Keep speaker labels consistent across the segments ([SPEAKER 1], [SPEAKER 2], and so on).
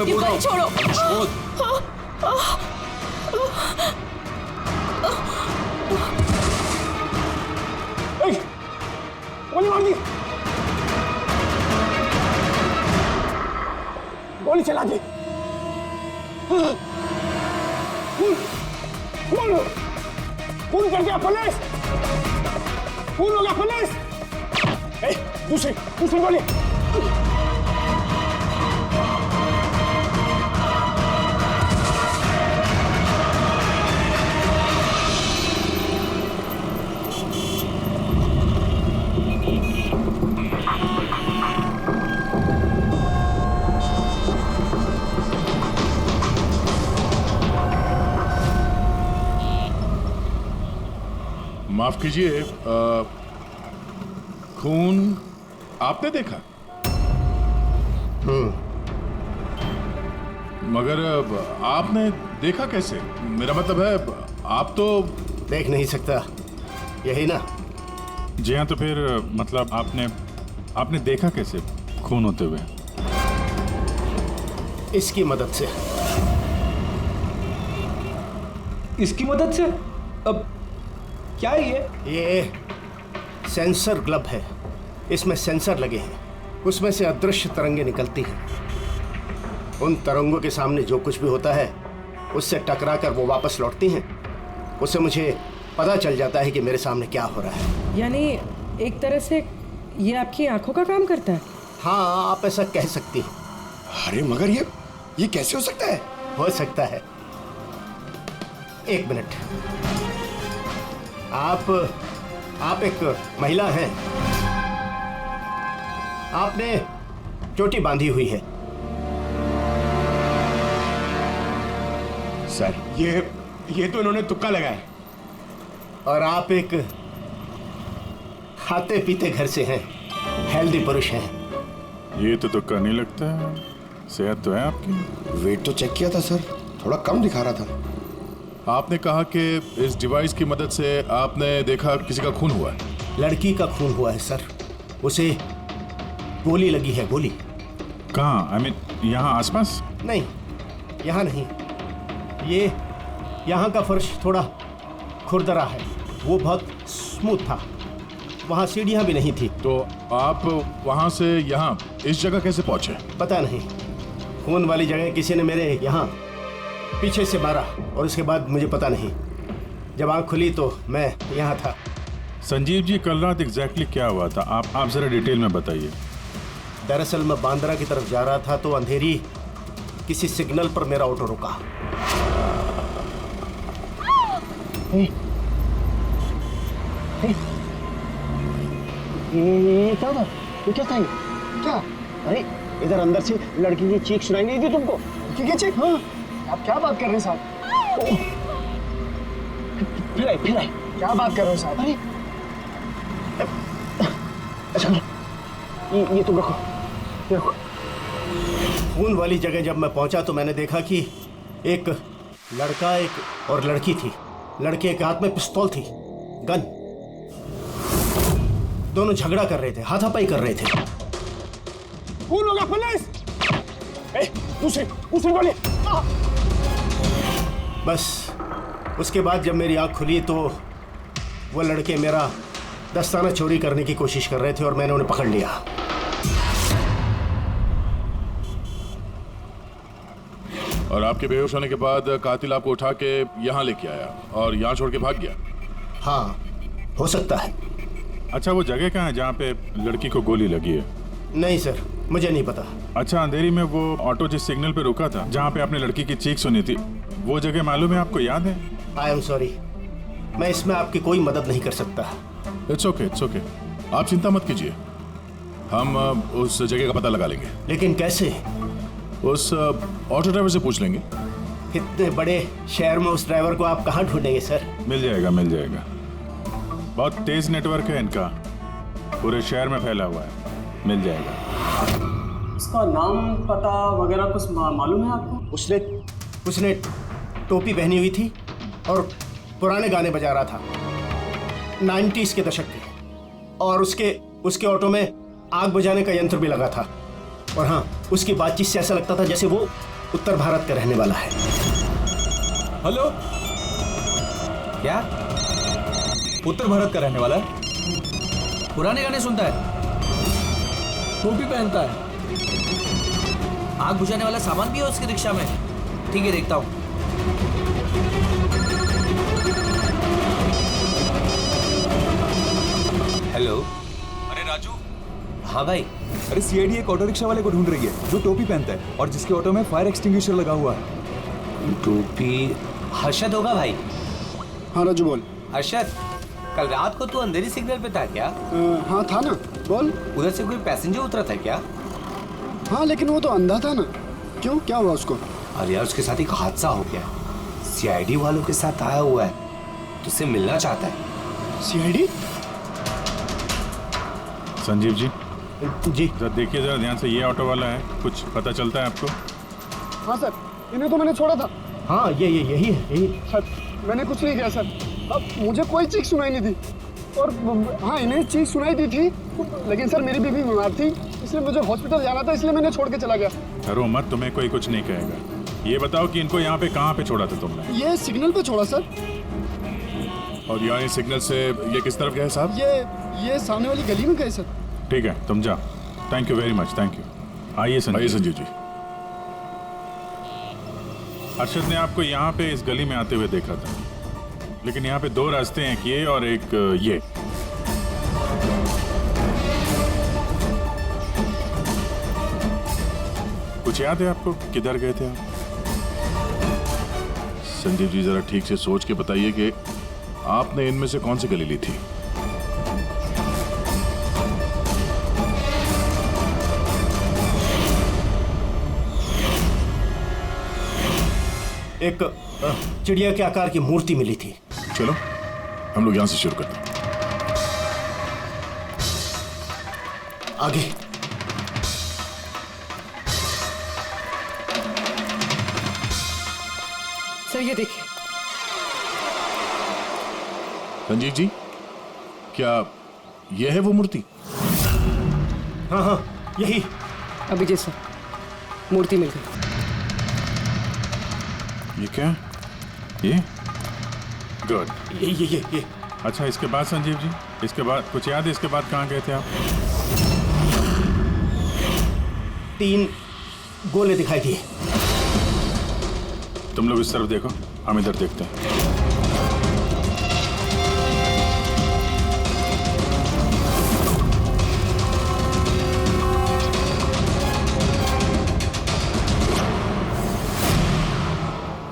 [SPEAKER 1] ये गाड़ी छोड़ो।
[SPEAKER 2] गोली मार दी, गोली चला दी। खून कर दिया पुलिस, खून हो गया पुलिस। दूसरी दूसरी गोली।
[SPEAKER 3] माफ कीजिए, खून आपने देखा? मगर आपने देखा कैसे? मेरा मतलब है आप तो
[SPEAKER 2] देख नहीं सकता, यही ना?
[SPEAKER 4] जी हाँ, तो फिर मतलब आपने देखा कैसे खून होते हुए?
[SPEAKER 2] इसकी मदद से।
[SPEAKER 5] इसकी मदद से? अब क्या है
[SPEAKER 2] ये सेंसर ग्लब है, इसमें सेंसर लगे हैं, उसमें से अदृश्य तरंगे निकलती हैं। उन तरंगों के सामने जो कुछ भी होता है उससे टकराकर वो वापस लौटती हैं। उससे मुझे पता चल जाता है कि मेरे सामने क्या हो रहा है।
[SPEAKER 1] यानी एक तरह से ये आपकी आंखों का काम करता है?
[SPEAKER 2] हाँ, आप ऐसा कह सकती हैं।
[SPEAKER 6] अरे मगर ये कैसे हो सकता है?
[SPEAKER 2] हो सकता है। एक मिनट, आप एक महिला हैं, आपने चोटी बांधी हुई है।
[SPEAKER 6] सर ये तो इन्होंने तुक्का लगाया।
[SPEAKER 2] और आप एक खाते पीते घर से हैं, हेल्दी पुरुष हैं।
[SPEAKER 4] ये तो तुक्का नहीं लगता है, सेहत तो है आपकी।
[SPEAKER 6] वेट तो चेक किया था सर, थोड़ा कम दिखा रहा था।
[SPEAKER 3] आपने कहा कि इस डिवाइस की मदद से आपने देखा किसी का खून हुआ है।
[SPEAKER 2] लड़की का खून हुआ है सर, उसे गोली लगी है, गोली।
[SPEAKER 4] कहाँ? आई मीन यहाँ आसपास?
[SPEAKER 2] नहीं, यहाँ नहीं, ये यहाँ का फर्श थोड़ा खुरदरा है, वो बहुत स्मूथ था, वहाँ सीढ़ियाँ भी नहीं थी।
[SPEAKER 3] तो आप वहां से यहाँ इस जगह कैसे पहुंचे?
[SPEAKER 2] पता नहीं, खून वाली जगह किसी ने मेरे यहाँ पीछे से मारा और उसके बाद मुझे पता नहीं। जब आँख खुली तो मैं यहाँ था।
[SPEAKER 4] संजीव जी, कल रात एग्जैक्टली क्या हुआ था? आप जरा डिटेल में बताइए।
[SPEAKER 2] दरअसल मैं बांद्रा की तरफ जा रहा था तो अंधेरी किसी सिग्नल पर मेरा ऑटो रुका।
[SPEAKER 7] ये क्या था? ये क्या था? क्या? अरे इधर अंदर से लड़की की चीख सुनाई नहीं दी तुमको? की चीख? हाँ, आप क्या बात कर रहे हैं साहब? फिर आए क्या बात कर रहे हो साहब? अरे अच्छा, ये तुम रखो, ये रखो।
[SPEAKER 2] खून वाली जगह जब मैं पहुंचा तो मैंने देखा कि एक लड़का एक और लड़की थी। लड़के के हाथ में पिस्तौल थी, गन। दोनों झगड़ा कर रहे थे, हाथापाई कर रहे थे।
[SPEAKER 7] खून होगा पुलिस! दूसरी गोली!
[SPEAKER 2] बस उसके बाद जब मेरी आंख खुली तो वो लड़के मेरा दस्ताना चोरी करने की कोशिश कर रहे थे और मैंने उन्हें पकड़ लिया।
[SPEAKER 3] और आपके बेहोश होने के बाद कातिल आपको उठा के यहाँ लेके आया और यहाँ छोड़ के भाग गया?
[SPEAKER 2] हाँ, हो सकता है।
[SPEAKER 4] अच्छा, वो जगह कहाँ है जहाँ पे लड़की को गोली लगी है?
[SPEAKER 2] नहीं सर, मुझे नहीं पता।
[SPEAKER 4] अच्छा, अंधेरी में वो ऑटो जिस सिग्नल पे रुका था, जहाँ पे आपने लड़की की चीख सुनी थी, वो जगह मालूम है आपको? याद है?
[SPEAKER 2] आई एम सॉरी, मैं इसमें आपकी कोई मदद नहीं कर सकता।
[SPEAKER 3] इट्स ओके, आप चिंता मत कीजिए, हम उस जगह का पता लगा लेंगे।
[SPEAKER 2] लेकिन कैसे?
[SPEAKER 3] उस ऑटो ड्राइवर से पूछ लेंगे।
[SPEAKER 2] इतने बड़े शहर में उस ड्राइवर को आप कहाँ ढूंढेंगे सर?
[SPEAKER 4] मिल जाएगा। बहुत तेज नेटवर्क है इनका, पूरे शहर में फैला हुआ है, मिल जाएगा।
[SPEAKER 7] इसका नाम पता वगैरह कुछ मालूम है आपको?
[SPEAKER 2] उसने टोपी पहनी हुई थी और पुराने गाने बजा रहा था, 90s के दशक के। और उसके ऑटो में आग बुझाने का यंत्र भी लगा था। और हाँ, उसकी बातचीत से ऐसा लगता था जैसे वो उत्तर भारत का रहने वाला है।
[SPEAKER 5] हेलो,
[SPEAKER 8] क्या?
[SPEAKER 5] उत्तर भारत का रहने वाला है,
[SPEAKER 8] पुराने गाने सुनता है,
[SPEAKER 5] टोपी पहनता है।
[SPEAKER 8] आग बुझाने वाला सामान भी है उसकी रिक्शा में। ठीक है, देखता हूँ। हेलो।
[SPEAKER 5] अरे राजू।
[SPEAKER 8] हाँ भाई।
[SPEAKER 5] अरे सीआईडी एक ऑटो रिक्शा वाले को ढूंढ रही है जो टोपी पहनता है और जिसके ऑटो में फायर एक्सटिंग्विशर लगा हुआ है।
[SPEAKER 8] टोपी हर्षद होगा भाई।
[SPEAKER 6] हाँ राजू बोल।
[SPEAKER 8] हर्षद, कल रात को तू अंधेरी सिग्नल पे था क्या?
[SPEAKER 6] हाँ था ना, बोल।
[SPEAKER 8] उधर से कोई पैसेंजर उतरा था क्या?
[SPEAKER 6] हाँ लेकिन वो तो अंधा था ना। क्यों, क्या हुआ उसको?
[SPEAKER 8] अरे यार, उसके साथ एक हादसा हो गया। सीआईडी वालों के साथ आया हुआ है, तुझसे मिलना चाहता है।
[SPEAKER 6] सीआईडी?
[SPEAKER 4] संजीव जी,
[SPEAKER 2] जी
[SPEAKER 4] जरा देखिए जरा ध्यान से, ये ऑटो वाला है, कुछ पता चलता है आपको?
[SPEAKER 6] हाँ सर, इन्हें तो मैंने छोड़ा था।
[SPEAKER 2] हाँ, ये यही है, यही।
[SPEAKER 6] सर मैंने कुछ नहीं किया सर। अब मुझे कोई चीख सुनाई नहीं दी। और हाँ, इन्हें चीख सुनाई दी थी, लेकिन सर मेरी बीवी बीमार थी, इसलिए मुझे हॉस्पिटल जाना था, इसलिए मैंने छोड़ के चला गया।
[SPEAKER 4] डरो मत, तुम्हें कोई कुछ नहीं कहेगा। ये बताओ कि इनको यहाँ पे कहाँ पे छोड़ा था तुमने?
[SPEAKER 6] ये सिग्नल पे छोड़ा सर।
[SPEAKER 3] और यहाँ इस सिग्नल से ये किस तरफ गए साहब?
[SPEAKER 6] ये सामने वाली गली में गए सर।
[SPEAKER 4] ठीक है, तुम जाओ। Thank you very much, thank you. आइए
[SPEAKER 3] आइए
[SPEAKER 4] संजीव।
[SPEAKER 3] संजीव जी।
[SPEAKER 4] अर्शद ने आपको यहाँ पे इस गली में आते हुए देखा था, लेकिन यहाँ पे दो रास्ते हैं, एक ये और एक ये। कुछ याद है आपको, किधर गए थे आप?
[SPEAKER 3] संजीव जी, जरा ठीक से सोच के बताइए कि आपने इनमें से कौन सी गली ली थी?
[SPEAKER 2] एक चिड़िया के आकार की मूर्ति मिली थी।
[SPEAKER 3] चलो हम लोग यहां से शुरू करते हैं।
[SPEAKER 2] आगे।
[SPEAKER 1] सर ये देखिए।
[SPEAKER 3] संजीव जी, क्या यह है वो मूर्ति?
[SPEAKER 2] हाँ हाँ, यही।
[SPEAKER 1] अभिजीत सर, मूर्ति मिल गई।
[SPEAKER 4] ये क्या? ये गुड।
[SPEAKER 2] ये
[SPEAKER 4] अच्छा, इसके बाद संजीव जी, इसके बाद कुछ याद है? इसके बाद कहाँ गए थे आप?
[SPEAKER 2] 3 गोले दिखाई दिए।
[SPEAKER 4] तुम लोग इस तरफ देखो, हम इधर देखते हैं।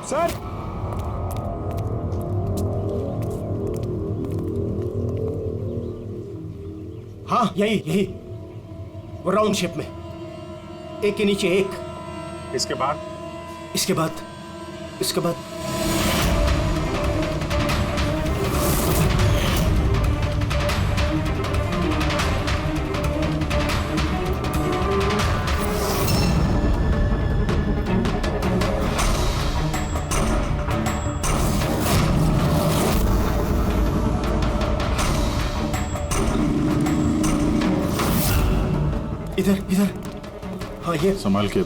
[SPEAKER 5] सर,
[SPEAKER 2] हाँ यही वो राउंड शेप में, एक के नीचे एक।
[SPEAKER 4] इसके बाद?
[SPEAKER 2] इसके बाद इधर। हाँ, ये
[SPEAKER 4] संभाल के।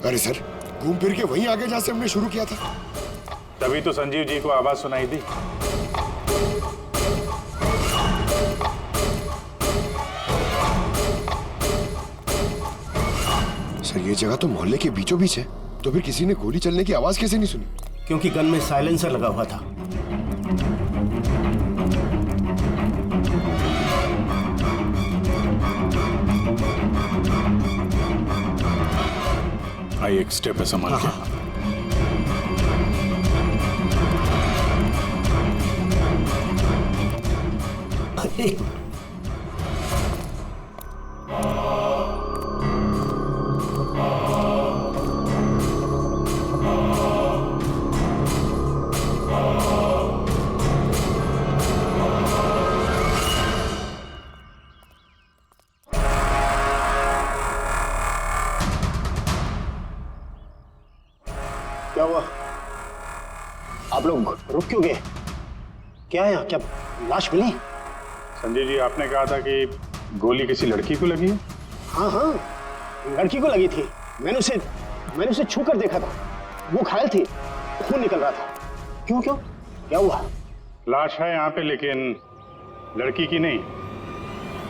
[SPEAKER 6] अरे सर, घूम फिर के वहीं आगे जहाँ से हमने शुरू किया था।
[SPEAKER 4] तभी तो संजीव जी को आवाज सुनाई दी।
[SPEAKER 6] सर ये जगह तो मोहल्ले के बीचों बीच है, तो फिर किसी ने गोली चलने की आवाज कैसे नहीं सुनी?
[SPEAKER 2] क्योंकि गन में साइलेंसर लगा हुआ था।
[SPEAKER 4] आई, एक स्टेप है, संभाल के।
[SPEAKER 2] एक क्या हुआ? आप लोग रुक क्यों गए? क्या है यहाँ? क्या लाश मिली?
[SPEAKER 4] संजीव जी, आपने कहा था कि गोली किसी लड़की को लगी है।
[SPEAKER 2] हाँ हाँ, लड़की को लगी थी। मैंने उसे
[SPEAKER 7] मैंने उसे छू कर देखा था, वो घायल थी, खून निकल रहा था। क्यों क्यों, क्या हुआ?
[SPEAKER 4] लाश है यहाँ पे, लेकिन लड़की की नहीं,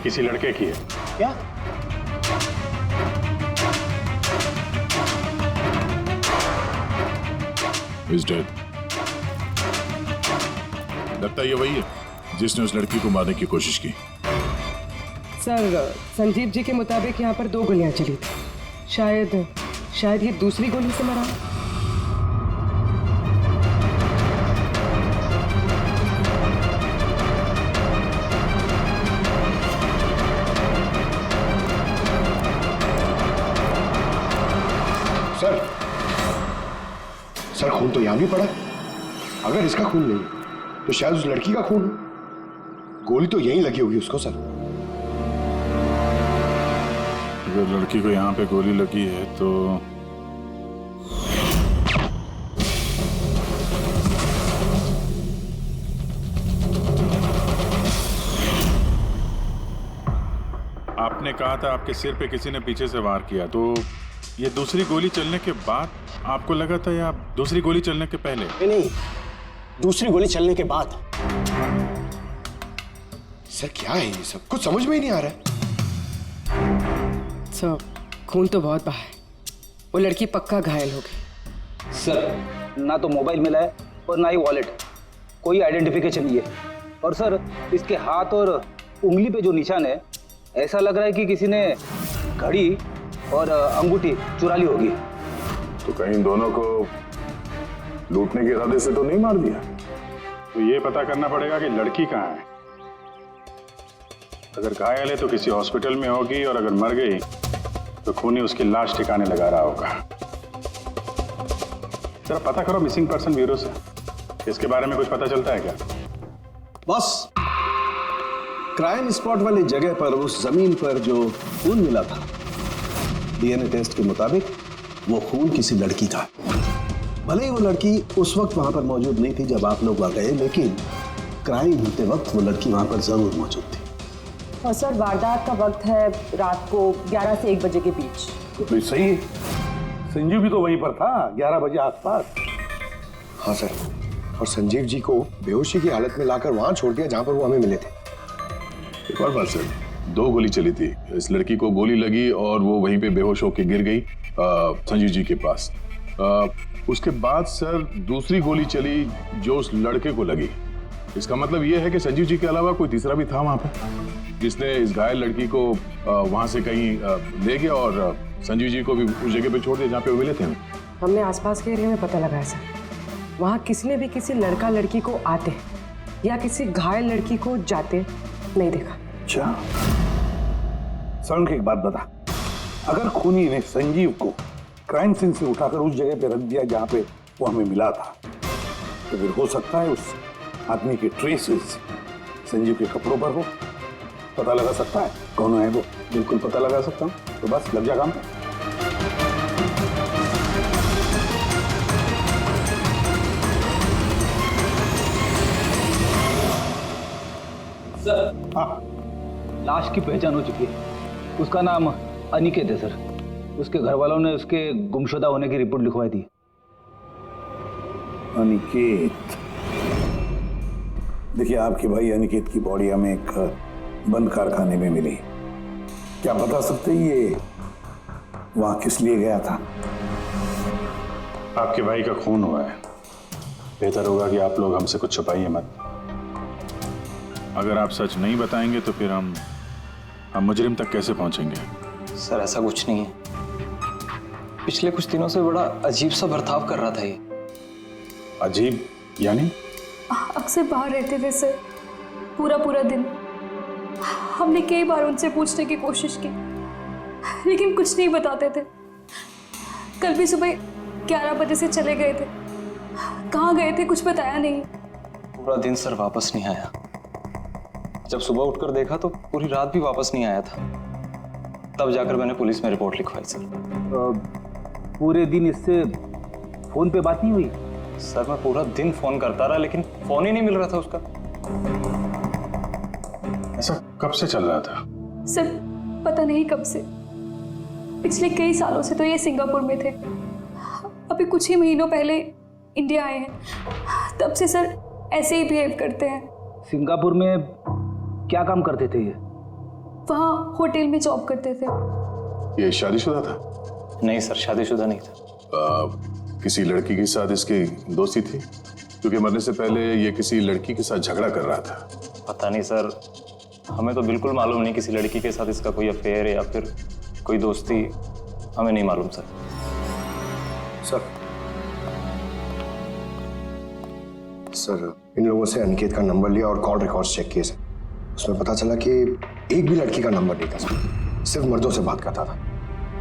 [SPEAKER 4] किसी लड़के की है।
[SPEAKER 7] क्या?
[SPEAKER 3] He's dead. लगता है ये वही है जिसने उस लड़की को मारने की कोशिश की।
[SPEAKER 1] सर, संजीव जी के मुताबिक यहाँ पर 2 गोलियां चली थी। शायद ये दूसरी गोली से मरा।
[SPEAKER 9] सर खून तो यहां भी पड़ा। अगर इसका खून नहीं तो शायद उस लड़की का खून। गोली तो यहीं लगी होगी उसको। सर
[SPEAKER 4] अगर लड़की को यहाँ पे गोली लगी है तो आपने कहा था आपके सिर पे किसी ने पीछे से वार किया, तो ये दूसरी गोली चलने के बाद आपको लगा था या दूसरी गोली चलने के पहले?
[SPEAKER 7] नहीं, दूसरी गोली चलने के बाद।
[SPEAKER 9] सर क्या है ये सब, कुछ समझ में ही नहीं आ रहा है।
[SPEAKER 1] सर, खून तो बहुत बहा है। वो लड़की पक्का घायल हो गई।
[SPEAKER 10] सर, ना तो मोबाइल मिला है और ना ही वॉलेट, कोई आइडेंटिफिकेशन नहीं है। और सर, इसके हाथ और उंगली पे जो निशान है, ऐसा लग रहा है कि किसी ने घड़ी और अंगूठी चुरा ली होगी।
[SPEAKER 4] तो कहीं दोनों को लूटने के इरादे से तो नहीं मार दिया? तो ये पता करना पड़ेगा कि लड़की कहाँ है। अगर घायल है तो किसी हॉस्पिटल में होगी, और अगर मर गई तो खूनी उसकी लाश ठिकाने लगा रहा होगा। जरा पता करो मिसिंग पर्सन ब्यूरो से, इसके बारे में कुछ पता चलता है क्या?
[SPEAKER 11] बस क्राइम स्पॉट वाली जगह पर उस जमीन पर जो खून मिला था, डीएनए टेस्ट के मुताबिक वो खून किसी लड़की का। भले ही वो लड़की उस वक्त वहां पर मौजूद नहीं थी जब आप लोग वहां गए, लेकिन क्राइम होते वक्त वो लड़की वहां पर जरूर मौजूद थी।
[SPEAKER 12] और सर, वारदात का वक्त है रात को 11 से 1 बजे के बीच।
[SPEAKER 11] तो सही है, संजीव भी तो वहीं पर था 11 बजे आसपास।
[SPEAKER 9] हाँ सर, और संजीव जी को बेहोशी की हालत में लाकर वहां छोड़ दिया जहां पर वो हमें मिले थे।
[SPEAKER 3] एक और बात सर, 2 गोली चली थी। इस लड़की को गोली लगी और वो वहीं पे बेहोश होकर गिर गई संजीव जी के पास। उसके बाद सर दूसरी गोली चली जो उस लड़के को लगी। इसका मतलब ये है कि संजीव जी के अलावा कोई तीसरा भी था वहां पर जिसने इस घायल लड़की को वहां से कहीं ले गया और संजीव जी को भी उस जगह पे छोड़ दिया जहाँ पे वो मिले थे।
[SPEAKER 1] हमने आसपास के एरिया में पता लगाया सर, वहाँ किसी ने भी किसी लड़का लड़की को आते या किसी घायल लड़की को जाते नहीं देखा।
[SPEAKER 11] अच्छा सर, एक बात बता, अगर खूनी ने संजीव को क्राइम सीन से उठाकर उस जगह पे रख दिया जहाँ पे वो हमें मिला था, तो फिर हो सकता है उस आदमी के ट्रेसेस संजीव के कपड़ों पर हो। पता लगा सकता है कौन है वो? बिल्कुल पता लगा सकता हूँ। तो बस लग जा काम पे।
[SPEAKER 10] सर,
[SPEAKER 11] हाँ,
[SPEAKER 10] लाश की पहचान हो चुकी है। उसका नाम अनिकेत है सर। उसके घर वालों ने उसके गुमशुदा होने की रिपोर्ट लिखवाई थी।
[SPEAKER 11] अनिकेत, देखिए आपके भाई अनिकेत की बॉडी हमें एक बंद कारखाने में मिली। क्या बता सकते ये वहां किस लिए गया था?
[SPEAKER 4] आपके भाई का खून हुआ है, बेहतर होगा कि आप लोग हमसे कुछ छुपाइए मत। अगर आप सच नहीं बताएंगे तो फिर हम मुजरिम तक कैसे पहुंचेंगे?
[SPEAKER 13] सर, ऐसा कुछ नहीं है। पिछले कुछ दिनों से बड़ा अजीब सा बर्ताव कर रहा था ये।
[SPEAKER 4] अजीब यानी?
[SPEAKER 12] अक्सर बाहर रहते थे सर, पूरा दिन। हमने कई बार उनसे पूछने की कोशिश की, लेकिन कुछ नहीं बताते थे। कल भी सुबह 11 बजे से चले गए थे। कहाँ गए थे कुछ बताया नहीं।
[SPEAKER 13] पूरा दिन सर वापस नहीं आया। जब सुबह उठकर देखा तो पूरी रात भी वापस नहीं आया था। तब जाकर मैंने पुलिस में रिपोर्ट लिखवाई सर।
[SPEAKER 10] पूरे दिन इससे फोन पे बात नहीं हुई?
[SPEAKER 13] सर, मैं पूरा दिन फोन करता रहा लेकिन फोन ही नहीं मिल रहा था उसका।
[SPEAKER 4] ऐसा कब से चल रहा था?
[SPEAKER 12] सर, पता नहीं कब से। पिछले कई सालों से तो ये सिंगापुर में थे, अभी कुछ ही महीनों पहले इंडिया आए हैं। तब से सर ऐसे ही बिहेव करते हैं।
[SPEAKER 10] सिंगापुर में क्या काम करते थे ये?
[SPEAKER 12] वहाँ होटल में जॉब करते थे।
[SPEAKER 3] ये शादीशुदा था?
[SPEAKER 13] नहीं सर, शादीशुदा नहीं था।
[SPEAKER 3] किसी लड़की के साथ इसकी दोस्ती थी? क्योंकि मरने से पहले ये किसी लड़की के साथ झगड़ा कर रहा था।
[SPEAKER 13] पता नहीं सर, हमें तो बिल्कुल मालूम नहीं किसी लड़की के साथ इसका कोई अफेयर या फिर कोई दोस्ती, हमें नहीं मालूम सर।
[SPEAKER 9] सर इन लोगों से अनिकेत का नंबर लिया और कॉल रिकॉर्ड्स चेक किए सर। उसमें पता चला कि एक भी लड़की का नंबर नहीं था सर, सिर्फ मर्दों से बात करता था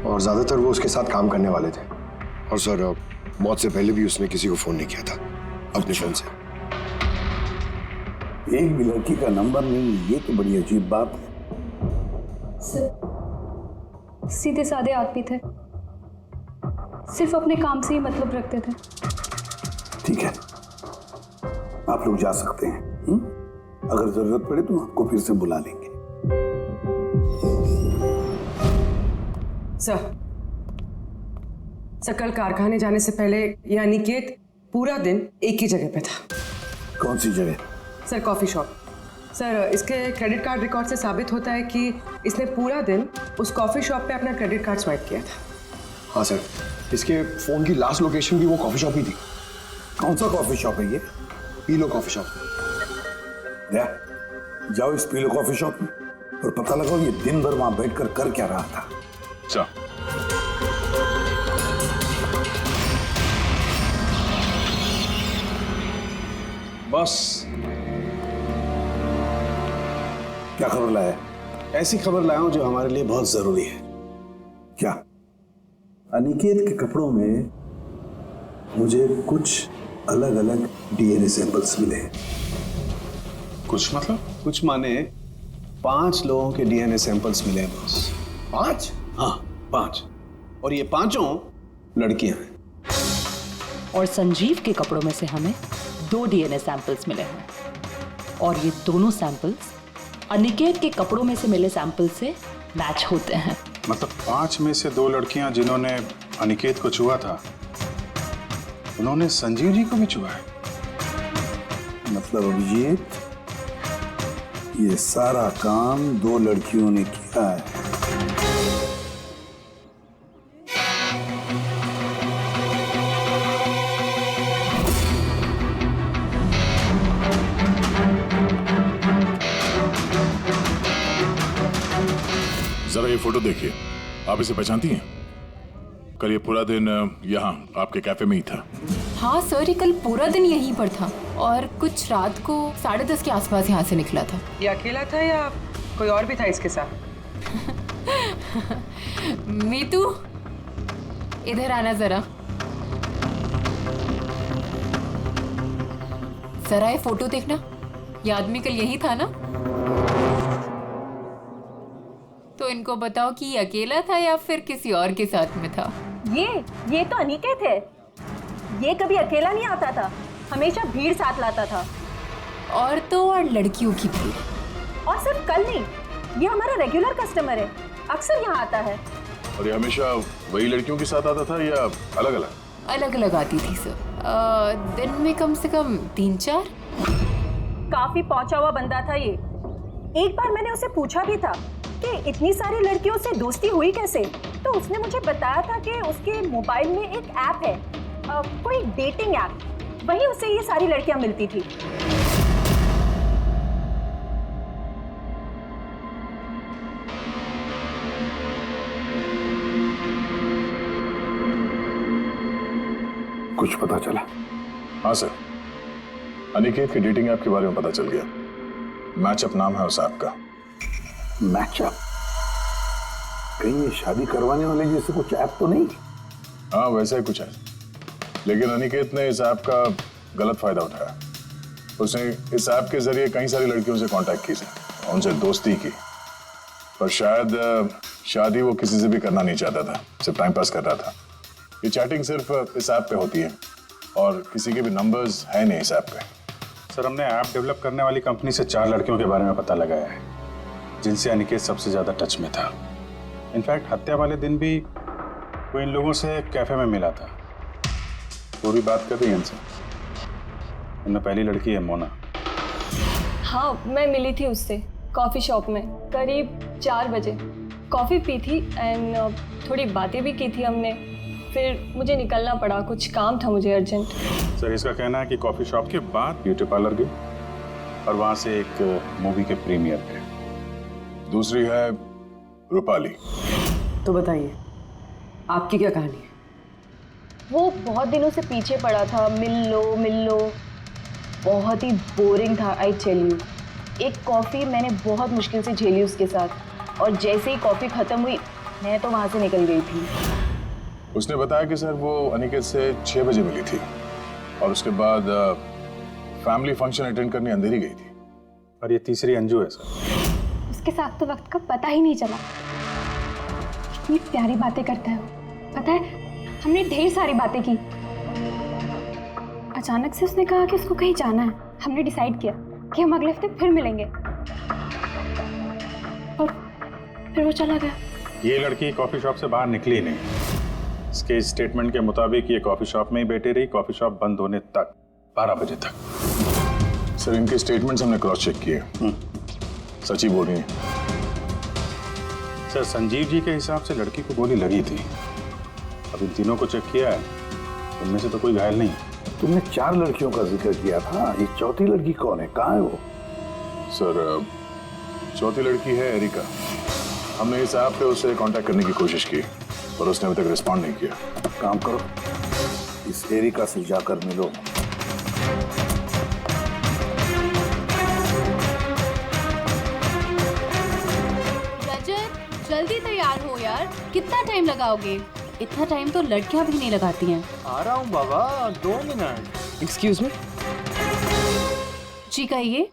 [SPEAKER 9] और ज्यादातर वो उसके साथ काम करने वाले थे। और सर मौत से पहले भी उसने किसी को फोन नहीं किया था अपने फोन से।
[SPEAKER 11] एक भी लड़की का नंबर नहीं, ये तो बड़ी अजीब बात है।
[SPEAKER 12] सर सीधे साधे आदमी थे, सिर्फ अपने काम से ही मतलब रखते थे।
[SPEAKER 11] ठीक है, आप लोग जा सकते हैं। अगर जरूरत पड़े तो आपको फिर से बुला लेंगे।
[SPEAKER 1] सर कल कारखाने जाने से पहले ये अनिकेत पूरा दिन एक ही जगह पे था।
[SPEAKER 11] कौन सी जगह?
[SPEAKER 1] Sir coffee shop. सर इसके क्रेडिट कार्ड रिकॉर्ड से साबित होता है कि इसने पूरा दिन उस कॉफी शॉप पे अपना क्रेडिट कार्ड स्वाइप किया था।
[SPEAKER 9] हाँ सर, इसके फोन की लास्ट लोकेशन भी वो कॉफी शॉप ही थी।
[SPEAKER 11] कौन सा कॉफी शॉप है ये?
[SPEAKER 9] पीलो कॉफी शॉप।
[SPEAKER 11] जाओ इस पीलो कॉफी शॉप में और पता लगाओ ये दिन भर वहां बैठकर कर क्या रहा था।
[SPEAKER 3] अच्छा।
[SPEAKER 14] बस
[SPEAKER 11] क्या खबर लाया?
[SPEAKER 14] ऐसी खबर लाया हूं जो हमारे लिए बहुत जरूरी है।
[SPEAKER 11] क्या? अनिकेत के कपड़ों में मुझे कुछ अलग अलग डीएनए सैंपल्स मिले।
[SPEAKER 3] कुछ मतलब?
[SPEAKER 14] कुछ माने 5 लोगों के डीएनए सैंपल्स मिले हैं बॉस।
[SPEAKER 9] 5?
[SPEAKER 14] हाँ 5, और ये 5 लड़कियां हैं।
[SPEAKER 15] और संजीव के कपड़ों में से हमें 2 डीएनए सैंपल्स मिले हैं और ये दोनों सैंपल्स अनिकेत के कपड़ों में से मिले सैंपल से मैच होते हैं।
[SPEAKER 4] मतलब 5 में से 2 लड़कियां जिन्होंने अनिकेत को छुआ था, उन्होंने संजीव जी को भी छुआ है।
[SPEAKER 11] मतलब अभिजीत, ये सारा काम 2 लड़कियों ने किया है।
[SPEAKER 3] जरा ये फोटो देखिए, आप इसे पहचानती हैं? कल ये पूरा दिन यहाँ आपके कैफे में ही था।
[SPEAKER 16] हाँ सर, ये कल पूरा दिन यहीं पर था और कुछ रात को 10:30 के आसपास यहाँ से निकला था।
[SPEAKER 1] ये अकेला था या कोई और भी था इसके साथ?
[SPEAKER 16] मीतू, इधर आना जरा। जरा ये फोटो देखना, ये आदमी कल यही था ना? तो इनको बताओ कि ये अकेला था या फिर किसी और के साथ में था।
[SPEAKER 17] ये तो अनिकेत है। ये कभी अकेला नहीं आता था, हमेशा भीड़ साथ लाता था।
[SPEAKER 16] और तो और लड़कियों की भीड़।
[SPEAKER 17] और सिर्फ कल नहीं, ये हमारा रेगुलर कस्टमर है, अक्सर यहाँ आता है।
[SPEAKER 3] और ये हमेशा वही लड़कियों के साथ आता था या अलग अलग?
[SPEAKER 16] अलग अलग आती थी सर, दिन में कम से कम 3-4।
[SPEAKER 17] काफी पहुंचा हुआ बंदा था ये। एक बार मैंने उसे पूछा भी था कि इतनी सारी लड़कियों से दोस्ती हुई कैसे, तो उसने मुझे बताया था कि उसके मोबाइल में एक ऐप है, कोई डेटिंग ऐप, वहीं उसे ये सारी लड़कियां मिलती थी।
[SPEAKER 11] कुछ पता चला?
[SPEAKER 3] हाँ सर, अनिकेत के डेटिंग ऐप के बारे में पता चल गया। मैचअप नाम है उस ऐप का।
[SPEAKER 11] मैचअप? कहीं ये शादी करवाने वाले जैसे कुछ ऐप तो नहीं?
[SPEAKER 3] हाँ वैसा ही कुछ है, लेकिन अनिकेत ने इस ऐप का गलत फायदा उठाया। उसने इस ऐप के जरिए कई सारी लड़कियों से कांटेक्ट की, उनसे दोस्ती की, पर शायद शादी वो किसी से भी करना नहीं चाहता था, सिर्फ टाइम पास कर रहा था। ये चैटिंग सिर्फ इस ऐप पे होती है और किसी के भी नंबर्स है नहीं इस ऐप पे।
[SPEAKER 4] सर, हमने ऐप डेवलप करने वाली कंपनी से 4 लड़कियों के बारे में पता लगाया है जिनसे अनिकेत सबसे ज्यादा टच में था। इनफैक्ट हत्या वाले दिन भी वो इन लोगों से कैफे में मिला था। पूरी बात कर रही है इनसे। इनमें पहली लड़की है मोना।
[SPEAKER 12] हाँ, मैं मिली थी उससे कॉफ़ी शॉप में करीब 4 बजे। कॉफ़ी पी थी एंड थोड़ी बातें भी की थी हमने। फिर मुझे निकलना पड़ा, कुछ काम था मुझे अर्जेंट।
[SPEAKER 4] सर, इसका कहना है कि कॉफ़ी शॉप के बाद ब्यूटी पार्लर गई और वहाँ से एक मूवी के प्रीमियर पे।
[SPEAKER 3] दूसरी है रूपाली।
[SPEAKER 1] तो बताइए, आपकी क्या कहानी है?
[SPEAKER 12] वो बहुत दिनों से पीछे पड़ा था, मिल लो। बहुत ही बोरिंग था, आई टेल यू। एक कॉफ़ी मैंने बहुत मुश्किल से झेली उसके साथ, और जैसे ही कॉफ़ी ख़त्म हुई मैं तो वहाँ से निकल गई थी।
[SPEAKER 3] उसने बताया कि सर वो अनिकेत से 6 बजे मिली थी और उसके बाद फैमिली फंक्शन अटेंड करने अंधेरी गई थी।
[SPEAKER 4] और ये तीसरी अंजू है सर।
[SPEAKER 12] उसके साथ तो वक्त का पता ही नहीं चला। कितनी प्यारी बातें करता है वो, पता है हमने ढेर सारी बातें की। अचानक से उसने कहा कि उसको कहीं जाना है। हमने डिसाइड किया कि हम अगले हफ्ते फिर मिलेंगे, और फिर वो चला गया।
[SPEAKER 4] ये लड़की कॉफ़ी शॉप से बाहर निकली नहीं। इसके स्टेटमेंट के मुताबिक ये कॉफ़ी शॉप में ही बैठी रही, कॉफ़ी शॉप बंद होने तक, 12 बजे तक।
[SPEAKER 3] सर, इनके स्टेटमेंट्स हमने क्रॉस चेक किए, सच ही बोल रही हैं।
[SPEAKER 4] सर, संजीव जी के हिसाब से लड़की को गोली लगी थी। अब इन तीनों को चेक किया है, उनमें से तो कोई घायल नहीं।
[SPEAKER 11] तुमने 4 लड़कियों का जिक्र किया था, ये चौथी लड़की कौन है, कहाँ है वो?
[SPEAKER 3] सर, चौथी लड़की है एरिका। हमने इस ऐप पे उससे कांटेक्ट करने की कोशिश की पर उसने अभी तक रिस्पॉन्ड नहीं किया।
[SPEAKER 11] काम करो, इस एरिका से जाकर मिलो।
[SPEAKER 16] रजत, जल्दी तैयार हो यार, कितना टाइम लगाओगे? इतना टाइम तो लड़कियां भी नहीं लगाती हैं।
[SPEAKER 7] आ रहा हूँ बाबा, 2 मिनट।
[SPEAKER 1] Excuse me.
[SPEAKER 16] जी कहिए,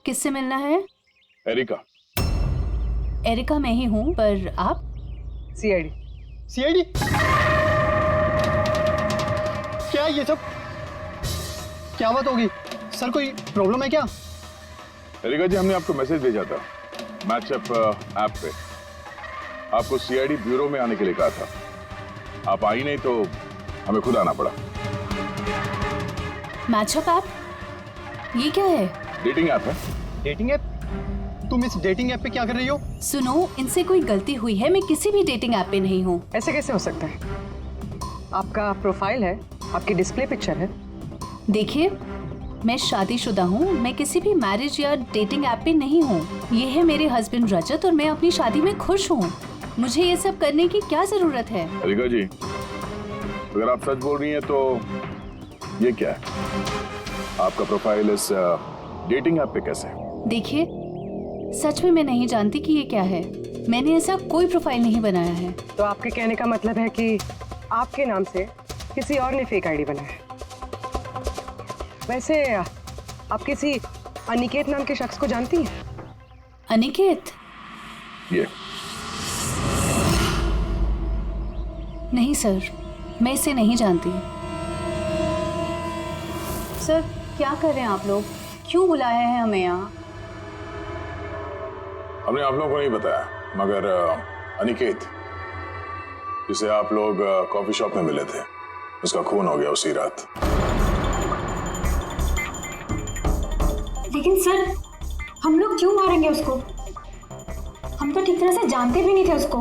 [SPEAKER 16] किससे मिलना है?
[SPEAKER 3] एरिका।
[SPEAKER 16] एरिका मैं ही हूँ, पर आप?
[SPEAKER 1] सीआईडी।
[SPEAKER 6] सीआईडी? क्या ये सब? क्या बात होगी सर, कोई प्रॉब्लम है क्या?
[SPEAKER 3] एरिका जी, हमने आपको मैसेज भेजा था मैचअप ऐप पे। आपको सीआईडी ब्यूरो में आने के लिए कहा था। आप आई नहीं तो हमें खुद आना पड़ा।
[SPEAKER 16] Matchup app? ये क्या है?
[SPEAKER 3] डेटिंग ऐप है।
[SPEAKER 6] Dating app? तुम इस डेटिंग ऐप पे क्या कर रही हो?
[SPEAKER 16] सुनो, इनसे कोई गलती हुई है, मैं किसी भी डेटिंग ऐप पे नहीं हूँ।
[SPEAKER 1] ऐसे कैसे हो सकता है? आपका प्रोफाइल है, आपकी डिस्प्ले पिक्चर है।
[SPEAKER 16] देखिए, मैं शादीशुदा हूँ, मैं किसी भी मैरिज या डेटिंग ऐप पे नहीं हूँ। ये है मेरे हस्बैंड रजत और मैं अपनी शादी में खुश हूँ। मुझे ये सब करने की क्या जरूरत है?
[SPEAKER 3] एरिका जी, अगर आप सच बोल रही हैं तो ये क्या है? आपका प्रोफाइल इस डेटिंग ऐप पे कैसे?
[SPEAKER 16] देखिए, सच में मैं नहीं जानती कि ये क्या है। मैंने ऐसा कोई प्रोफाइल नहीं बनाया है।
[SPEAKER 1] तो आपके कहने का मतलब है कि आपके नाम से किसी और ने फेक आईडी बनाया है। वैसे आप किसी अनिकेत नाम के शख्स को जानती हैं?
[SPEAKER 16] अनिकेत?
[SPEAKER 3] ये
[SPEAKER 16] नहीं सर, मैं इसे नहीं जानती।
[SPEAKER 18] सर, क्या कर रहे हैं आप लोग? क्यों बुलाया है हमें यहाँ?
[SPEAKER 3] हमने आप लोगों को नहीं बताया, मगर अनिकेत, जिसे आप लोग कॉफी शॉप में मिले थे, उसका खून हो गया उसी रात।
[SPEAKER 12] लेकिन सर, हम लोग क्यों मारेंगे उसको? हम तो ठीक तरह से जानते भी नहीं थे उसको।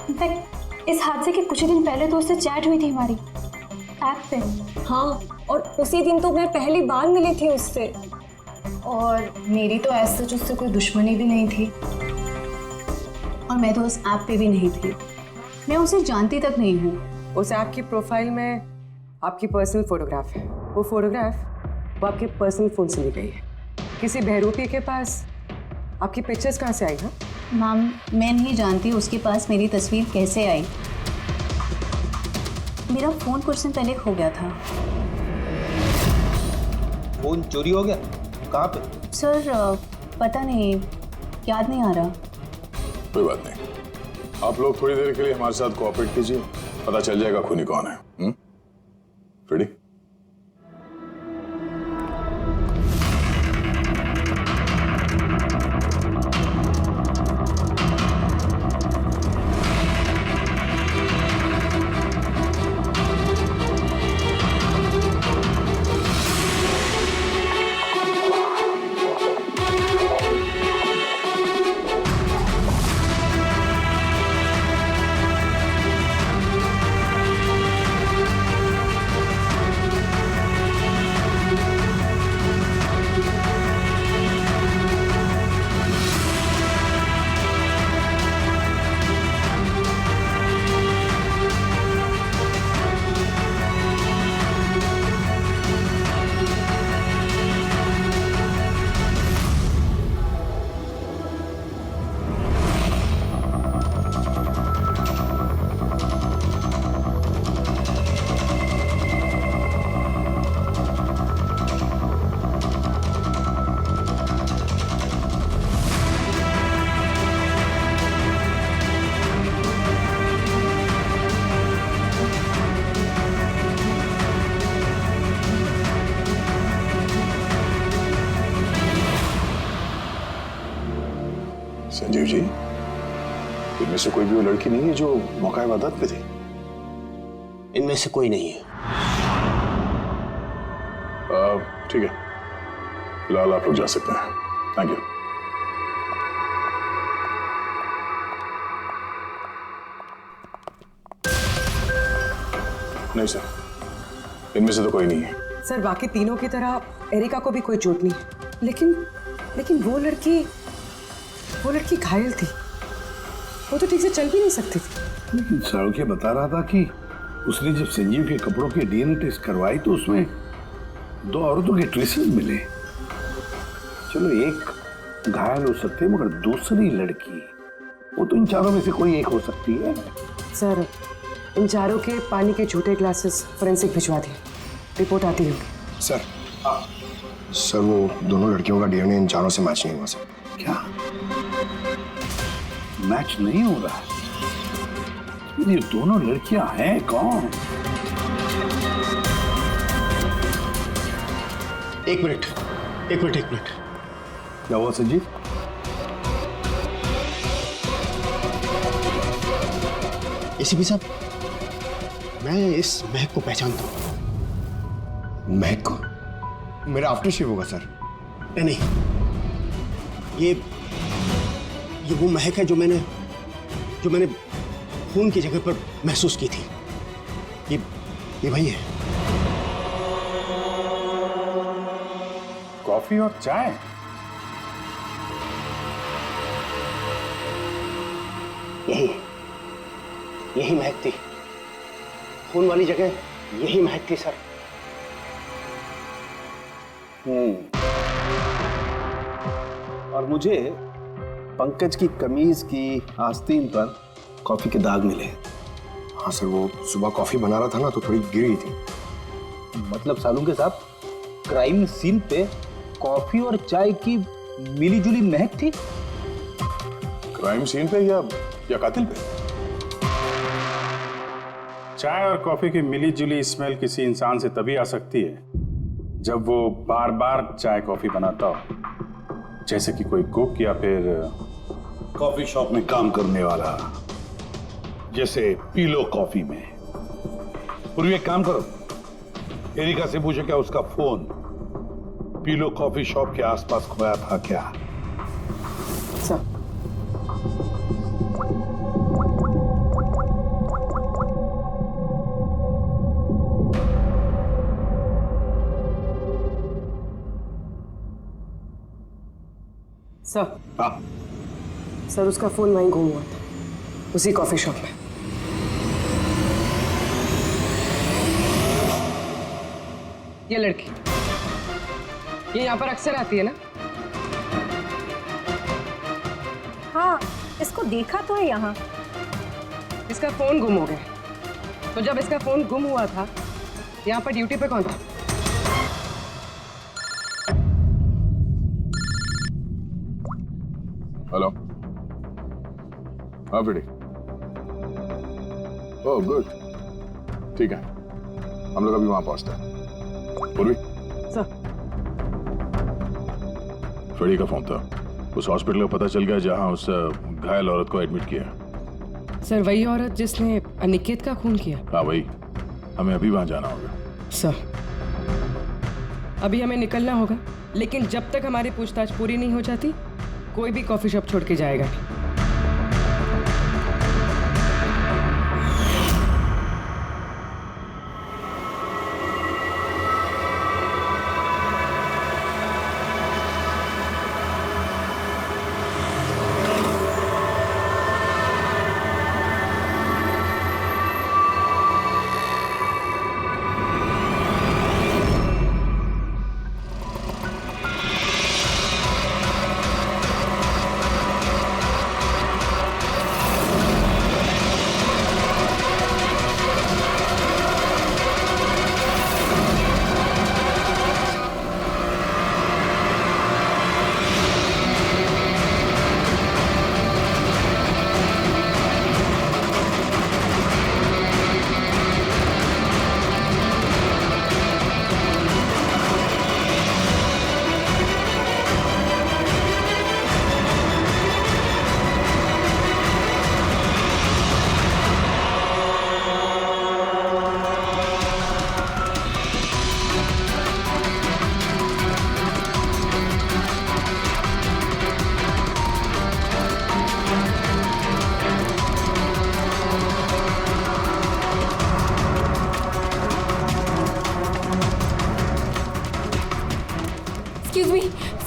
[SPEAKER 12] इनफैक्ट इस हादसे के कुछ दिन पहले तो उससे चैट हुई थी हमारी ऐप पे। हाँ, और उसी दिन तो मैं पहली बार मिली थी उससे।
[SPEAKER 18] और मेरी तो ऐसे सच उससे कोई दुश्मनी भी नहीं थी, और मैं तो उस ऐप पे भी नहीं थी। मैं उसे जानती तक नहीं हूँ।
[SPEAKER 1] उस ऐप की प्रोफाइल में आपकी पर्सनल फोटोग्राफ है। वो फोटोग्राफ वो आपके पर्सनल फोन से ली गई है। किसी बहरूपी के पास आपकी पिक्चर्स कहाँ से आई? ना
[SPEAKER 18] मैम, मैं नहीं जानती उसके पास मेरी तस्वीर कैसे आई। मेरा फ़ोन कुछ दिन पहले खो गया था।
[SPEAKER 10] फोन चोरी हो गया? कहाँ पे?
[SPEAKER 18] सर, पता नहीं, याद नहीं आ रहा।
[SPEAKER 3] कोई बात नहीं, आप लोग थोड़ी देर के लिए हमारे साथ कोऑपरेट कीजिए, पता चल जाएगा खूनी कौन है। रेडी? संजीव जी, इनमें से कोई भी वो लड़की नहीं है जो मौका वारदात पे थी?
[SPEAKER 2] इनमें से कोई नहीं है।
[SPEAKER 3] ठीक है, फिलहाल आप लोग जा सकते हैं। Thank you. नहीं सर, इनमें से तो कोई नहीं है।
[SPEAKER 1] सर बाकी तीनों की तरह एरिका को भी कोई चोट नहीं है, लेकिन वो लड़की घायल थी। वो तो ठीक से चल भी नहीं सकती थी।
[SPEAKER 11] लेकिन सारुख्य बता रहा था कि उसने जब संजीव के कपड़ों के डीएनए टेस्ट करवाई तो उसमें 2 औरतों के ट्रेसेस मिले। चलो एक घायल हो सकते हैं, मगर दूसरी लड़की, वो तो इन चारों में से कोई एक हो सकती है।
[SPEAKER 1] सर इन चारों के पानी के झूठे ग्लासेस फोरेंसिक भिजवा दिए, रिपोर्ट आती होगी।
[SPEAKER 9] सर वो दोनों लड़कियों का डीएनए इन चारों से मैच नहीं हुआ सर।
[SPEAKER 11] क्या मैच नहीं हो रहा? ये दोनों लड़कियां हैं कौन?
[SPEAKER 2] एक मिनट।
[SPEAKER 11] क्या हुआ संजीव?
[SPEAKER 2] एसीपी साहब, मैं इस महक को पहचानता हूं।
[SPEAKER 9] महक को? मेरा आफ्टर शेव होगा सर।
[SPEAKER 2] नहीं, ये वो महक है जो मैंने खून की जगह पर महसूस की थी। ये वही है।
[SPEAKER 4] कॉफी और चाय?
[SPEAKER 2] यही महक थी। खून वाली जगह यही महक थी सर।
[SPEAKER 14] और मुझे पंकज की कमीज की आस्तीन पर कॉफी के दाग मिले।
[SPEAKER 9] हाँ सर, वो सुबह कॉफी बना रहा था ना तो थोड़ी गिर गई थी।
[SPEAKER 10] मतलब सालुंके साहब, क्राइम सीन पे कॉफी और चाय की मिली-जुली महक थी?
[SPEAKER 3] क्राइम सीन पे या कातिल पे?
[SPEAKER 4] चाय और कॉफी की मिली-जुली स्मेल किसी इंसान से तभी आ सकती है जब वो बार-बार चाय कॉफी बनाता हो, जैसे कि कोई कुक या फिर
[SPEAKER 11] कॉफी शॉप में काम करने वाला, जैसे पीलो कॉफी में। पूर्वी एक काम करो, एरिका से पूछो क्या उसका फोन पीलो कॉफी शॉप के आसपास खोया था क्या?
[SPEAKER 1] सर सर उसका फोन वहीं गुम हुआ था, उसी कॉफी शॉप में। ये लड़की ये यहाँ पर अक्सर आती है ना?
[SPEAKER 17] हाँ, इसको देखा तो है यहाँ।
[SPEAKER 1] इसका फोन गुम हो गया, तो जब इसका फोन गुम हुआ था यहाँ पर ड्यूटी पे कौन था?
[SPEAKER 3] हेलो। हाँ बेटी। ओह गुड, ठीक है, हम लोग अभी वहां पहुंचते हैं। पूर्वी
[SPEAKER 1] सर,
[SPEAKER 3] फ्रेडी का फोन था। उस हॉस्पिटल का पता चल गया जहां उस घायल औरत को एडमिट किया।
[SPEAKER 1] सर वही औरत जिसने अनिकेत का खून किया?
[SPEAKER 3] हाँ वही, हमें अभी वहां जाना होगा।
[SPEAKER 1] सर अभी हमें निकलना होगा, लेकिन जब तक हमारी पूछताछ पूरी नहीं हो जाती कोई भी कॉफी शॉप छोड़ के जाएगा नहीं।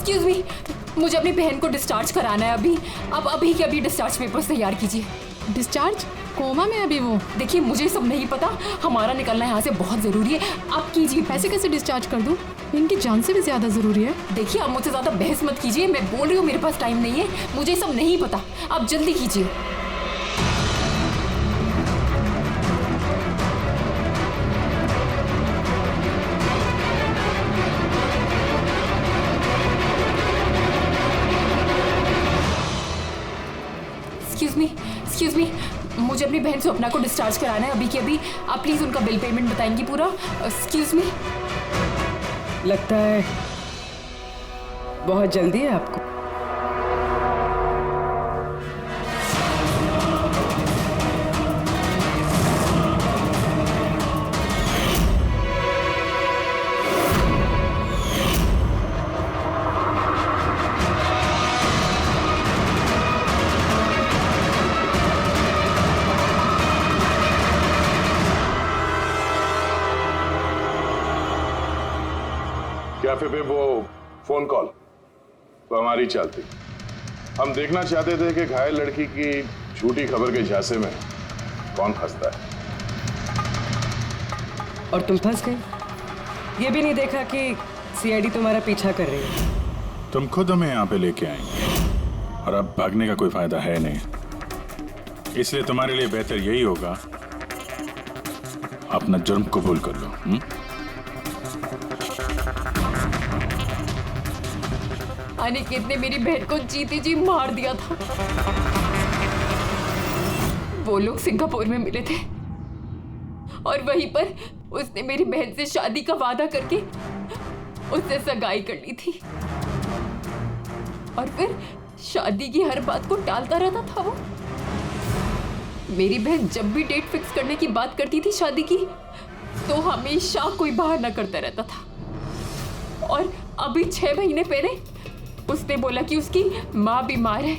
[SPEAKER 19] एक्सक्यूज मी, मुझे अपनी बहन को डिस्चार्ज कराना है अभी। अब अभी के अभी डिस्चार्ज पेपर्स तैयार कीजिए।
[SPEAKER 20] डिस्चार्ज? कोमा में अभी वो?
[SPEAKER 19] देखिए मुझे सब नहीं पता, हमारा निकलना यहाँ से बहुत जरूरी है, आप कीजिए।
[SPEAKER 20] पैसे कैसे डिस्चार्ज कर दूं? इनकी जान से भी ज्यादा जरूरी है।
[SPEAKER 19] देखिए आप मुझसे ज्यादा बहस मत कीजिए, मैं बोल रही हूँ मेरे पास टाइम नहीं है, मुझे सब नहीं पता, आप जल्दी कीजिए। एक्सक्यूज मी, मुझे अपनी बहन स्वप्ना को डिस्चार्ज कराना है अभी के अभी। आप प्लीज उनका बिल पेमेंट बताएंगी पूरा? Excuse me.
[SPEAKER 1] लगता है बहुत जल्दी है आपको।
[SPEAKER 3] कैफे पे वो फोन कॉल तो हमारी चलती। हम देखना चाहते थे कि घायल लड़की की झूठी खबर के झांसे में कौन फंसता है।
[SPEAKER 1] और तुम फंस गए, ये भी नहीं देखा कि सीआईडी तुम्हारा पीछा कर रही है।
[SPEAKER 4] तुम खुद हमें यहाँ पे लेके आएंगे और अब भागने का कोई फायदा है नहीं, इसलिए तुम्हारे लिए बेहतर यही होगा अपना जुर्म कबूल कर लो।
[SPEAKER 19] अनिकेत ने मेरी बहन को जीते जी मार दिया था। वो लोग सिंगापुर में मिले थे और वहीं पर उसने मेरी बहन से शादी का वादा करके उससे सगाई कर ली थी और फिर शादी की हर बात को टालता रहता था वो। मेरी बहन जब भी डेट फिक्स करने की बात करती थी शादी की तो हमेशा कोई बहाना करता रहता था। और अभी 6 महीने पहले उसने बोला कि उसकी माँ बीमार है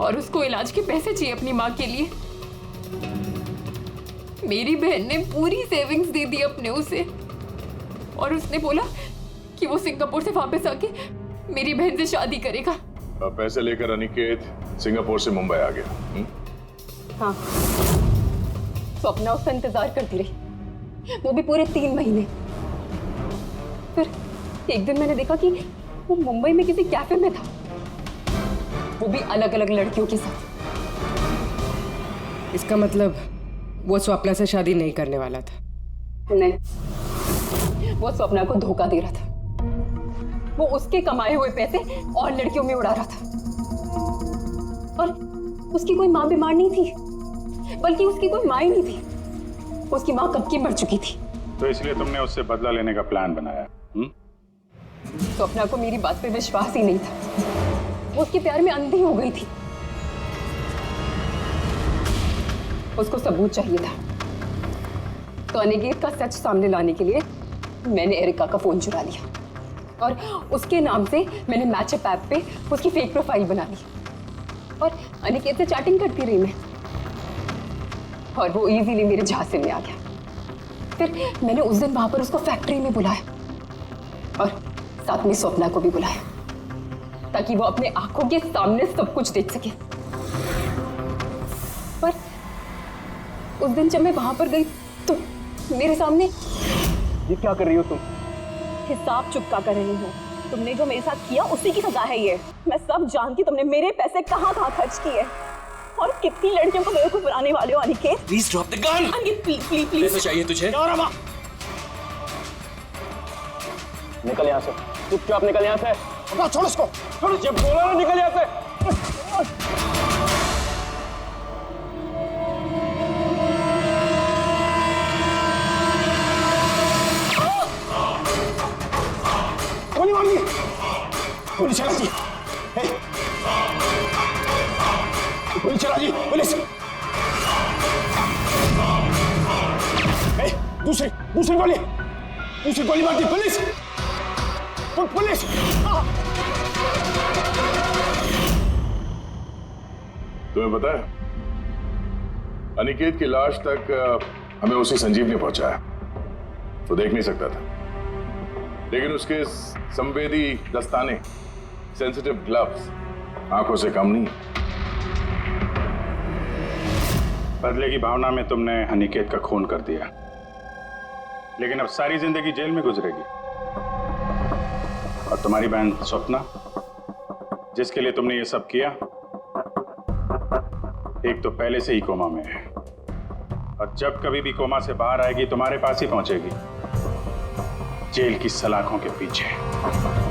[SPEAKER 19] और उसको इलाज के पैसे चाहिए अपनी माँ के लिए। मेरी बहन ने पूरी सेविंग्स दे दी अपने उसे और उसने बोला कि वो सिंगापुर से वापस आके मेरी बहन से शादी करेगा।
[SPEAKER 3] पैसे लेकर अनिकेत सिंगापुर से मुंबई आ गया।
[SPEAKER 19] हाँ, स्वप्ना उसका इंतजार करती रही, वो भी पूरे 3 महीने। फिर एक दिन मैंने देखा कि वो मुंबई में किसी कैफे में था, वो भी अलग अलग लड़कियों के साथ।
[SPEAKER 1] इसका मतलब वो स्वप्ना से शादी नहीं करने वाला था?
[SPEAKER 19] नहीं, वो स्वप्ना को धोखा दे रहा था। वो उसके कमाए हुए पैसे और लड़कियों में उड़ा रहा था। और उसकी कोई माँ बीमार नहीं थी, बल्कि उसकी कोई माँ ही नहीं थी। उसकी माँ कब की मर चुकी थी।
[SPEAKER 4] तो इसलिए तुमने उससे बदला लेने का प्लान बनाया?
[SPEAKER 19] स्वप्ना को मेरी बात पे विश्वास ही नहीं था, वो उसके प्यार में अंधी हो गई थी। उसको सबूत चाहिए था, तो अनिकेत का सच सामने लाने के लिए मैंने एरिका का फोन चुरा लिया और उसके नाम से मैंने मैचअप ऐप पे उसकी फेक प्रोफाइल बना ली और अनिकेत से चैटिंग करती रही मैं, और वो इजीली मेरे झांसे में आ गया। फिर मैंने उस दिन वहां पर उसको फैक्ट्री में बुलाया और साथ में स्वप्ना को भी बुलाया, ताकि वो अपने आंखों के सामने सब कुछ देख सके। पर उस दिन जब मैं वहां पर गई तो मेरे सामने।
[SPEAKER 7] ये क्या कर रही हो तुम?
[SPEAKER 17] हिसाब चुकता कर रही हो। तुमने जो मेरे साथ किया उसी की सजा है ये। मैं सब जानती, तुमने मेरे पैसे कहाँ खर्च किए और कितनी लड़कियों को मेरे को बुलाने वाले हो। Aniket
[SPEAKER 8] please drop the gun.
[SPEAKER 17] Aniket please please.
[SPEAKER 8] पैसे चाहिए तुझे?
[SPEAKER 7] निकल यहाँ से, चुपचाप निकल यहाँ से। छोड़ उसको, छोड़। जब बोला ना निकल यहाँ से। गोली मार दी। गोली चला जी, गोली चला जी, पुलिस। दूसरी गोली मार दी, पुलिस। पुलिस!
[SPEAKER 3] तुम्हें पता है, अनिकेत की लाश तक हमें उसी संजीव ने पहुंचाया, तो देख नहीं सकता था। लेकिन उसके संवेदी दस्ताने, सेंसिटिव ग्लव्स आंखों से कम नहीं।
[SPEAKER 4] बदले की भावना में तुमने अनिकेत का खून कर दिया, लेकिन अब सारी जिंदगी जेल में गुजरेगी। और तुम्हारी बहन स्वप्ना, जिसके लिए तुमने ये सब किया, एक तो पहले से ही कोमा में है, और जब कभी भी कोमा से बाहर आएगी तुम्हारे पास ही पहुंचेगी, जेल की सलाखों के पीछे।